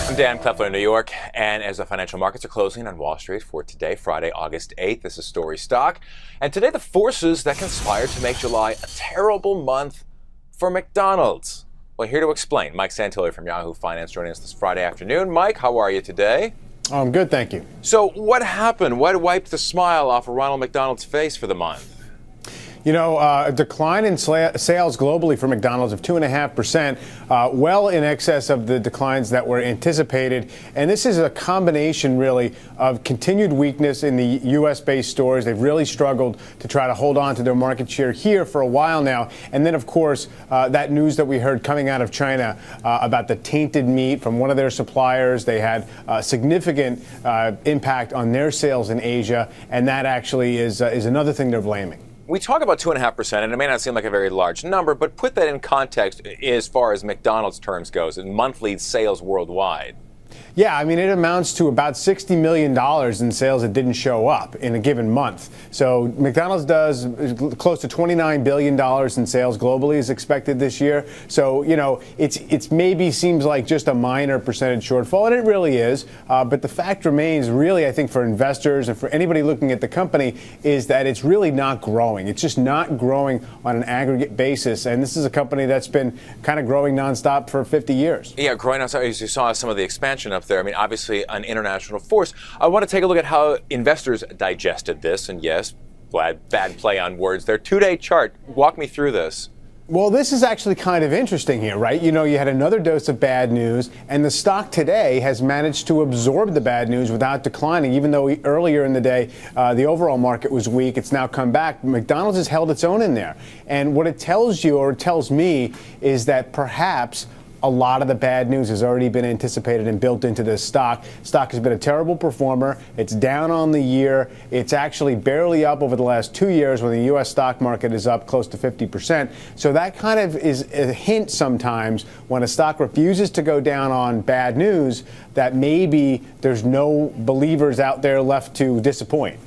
I'm Dan Kleffler in New York, and as the financial markets are closing on Wall Street for today, Friday, August 8th, this is Story Stock. And today, the forces that conspired to make July a terrible month for McDonald's. Well, here to explain, Mike Santilli from Yahoo Finance joining us this Friday afternoon. Mike, how are you today? I'm good, thank you. So what happened? What wiped the smile off of Ronald McDonald's face for the month? You know, a decline in sales globally for McDonald's of 2.5%, well in excess of the declines that were anticipated. And this is a combination, really, of continued weakness in the U.S.-based stores. They've really struggled to try to hold on to their market share here for a while now. And then, of course, that news that we heard coming out of China about the tainted meat from one of their suppliers. They had significant impact on their sales in Asia, and that actually is another thing they're blaming. We talk about 2.5%, and it may not seem like a very large number, but put that in context as far as McDonald's terms goes and monthly sales worldwide. Yeah, I mean, it amounts to about $60 million in sales that didn't show up in a given month. So McDonald's does close to $29 billion in sales globally is expected this year. So, you know, it's maybe seems like just a minor percentage shortfall, and it really is. But the fact remains, really, I think, for investors and for anybody looking at the company, is that it's really not growing. It's just not growing on an aggregate basis. And this is a company that's been kind of growing nonstop for 50 years. Yeah, growing nonstop. As you saw some of the expansion up there. I mean, obviously an international force. I want to take a look at how investors digested this. And yes, bad play on words. Their two-day chart. Walk me through this. Well, this is actually kind of interesting here, right? You know, you had another dose of bad news, and the stock today has managed to absorb the bad news without declining, even though earlier in the day the overall market was weak. It's now come back. McDonald's has held its own in there. And what it tells you, or it tells me, is that perhaps a lot of the bad news has already been anticipated and built into this stock. Stock has been a terrible performer. It's down on the year. It's actually barely up over the last 2 years when the U.S. stock market is up close to 50%. So that kind of is a hint sometimes when a stock refuses to go down on bad news that maybe there's no believers out there left to disappoint.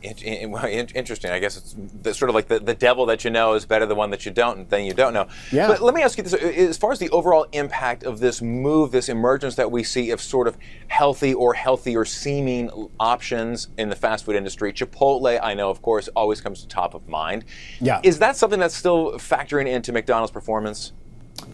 Interesting. I guess it's sort of like the devil that you know is better than one that you don't know. Yeah. But let me ask you this. As far as the overall impact of this move, this emergence that we see of sort of healthy or healthier seeming options in the fast food industry, Chipotle, I know, of course, always comes to top of mind. Yeah. Is that something that's still factoring into McDonald's performance?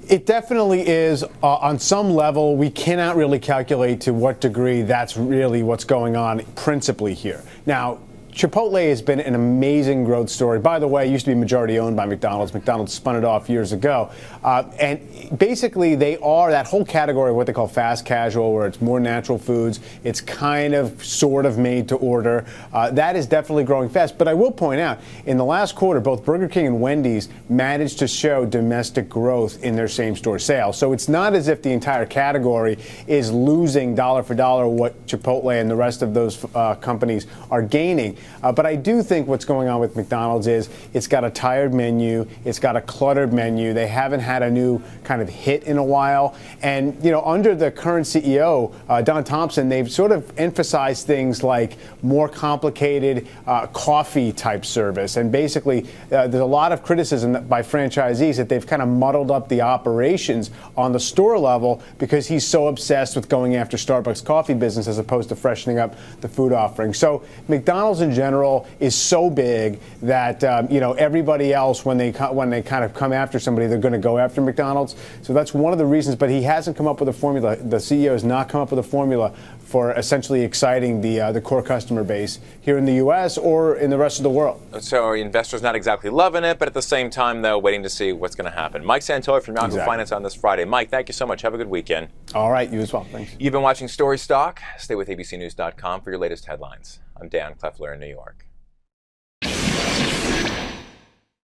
It definitely is. On some level, we cannot really calculate to what degree that's really what's going on principally here. Now, Chipotle has been an amazing growth story. By the way, it used to be majority owned by McDonald's. McDonald's spun it off years ago. And basically, they are that whole category of what they call fast casual, where it's more natural foods. It's kind of sort of made to order. That is definitely growing fast. But I will point out, in the last quarter, both Burger King and Wendy's managed to show domestic growth in their same-store sales. So it's not as if the entire category is losing dollar for dollar what Chipotle and the rest of those companies are gaining. But I do think what's going on with McDonald's is it's got a tired menu. It's got a cluttered menu. They haven't had a new kind of hit in a while. And, you know, under the current CEO, Don Thompson, they've sort of emphasized things like more complicated coffee type service. And basically, there's a lot of criticism by franchisees that they've kind of muddled up the operations on the store level because he's so obsessed with going after Starbucks coffee business as opposed to freshening up the food offering. So McDonald's in general is so big that you know, everybody else, when they kind of come after somebody, they're going to go after McDonald's. So that's one of the reasons. But he hasn't come up with a formula. The CEO has not come up with a formula for essentially exciting the core customer base here in the U.S. or in the rest of the world. So are investors not exactly loving it, but at the same time, though, waiting to see what's going to happen. Mike Santilli from Yahoo Finance on this Friday. Mike, thank you so much. Have a good weekend. All right, you as well. Thanks. You've been watching Story Stock. Stay with abcnews.com for your latest headlines. I'm Dan Kleffler in New York.